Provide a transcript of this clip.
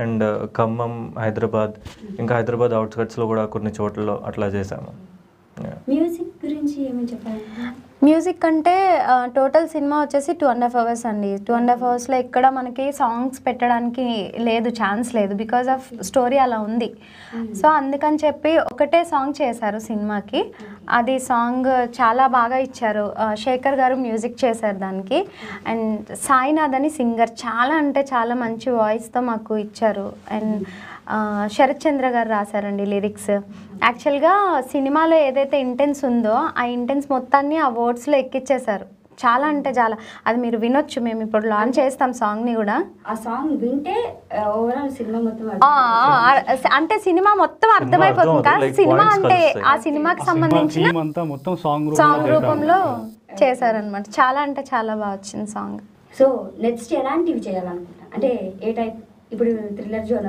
And Khammam, Hyderabad, ఇంకా హైదరాబాద్ అవుట్‌స్కట్స్‌లో కూడా కొన్ని చోట్లలో అట్లా చేశాము. మ్యూజిక్ గురించి ఏమని చెప్పాలి? మ్యూజిక్ అంటే టోటల్ సినిమా వచ్చేసి 2.5 అవర్స్ అండి. 2.5 అవర్స్లో ఎక్కడ మనకి సాంగ్స్ పెట్టడానికి లేదు, ఛాన్స్ లేదు. బికాజ్ ఆఫ్ స్టోరీ అలా ఉంది. సో అందుకని చెప్పి ఒకటే సాంగ్ చేశారు సినిమాకి. అది సాంగ్ చాలా బాగా ఇచ్చారు. శేఖర్ గారు మ్యూజిక్ చేశారు దానికి. అండ్ సాయినాథ్ అని సింగర్ చాలా అంటే చాలా మంచి వాయిస్తో మాకు ఇచ్చారు. అండ్ శరత్ చంద్ర గారు రాశారండి లిరిక్స్. యాక్చువల్గా సినిమాలో ఏదైతే ఇంటెన్స్ ఉందో ఆ ఇంటెన్స్ మొత్తాన్ని ఆ వర్డ్స్లో ఎక్కిచ్చేశారు. చాలా అంటే చాలా, అది మీరు వినొచ్చు. మేము ఇప్పుడు లాంచ్ చేస్తాం సాంగ్ని కూడా. ఆ సాంగ్ వింటే ఓవరాల్ సినిమా మొత్తం అంటే సినిమా మొత్తం అర్థమైపోతుంది కదా. సినిమా అంటే ఆ సినిమాకి సంబంధించిన సాంగ్ రూపంలో చేశారనమాట. చాలా అంటే చాలా బాగా వచ్చింది సాంగ్. సో నెక్స్ట్ ఎలాంటివి చేయాలనుకుంటా, అంటే ఏ టైప్? ఇప్పుడు థ్రిల్లర్ జోన్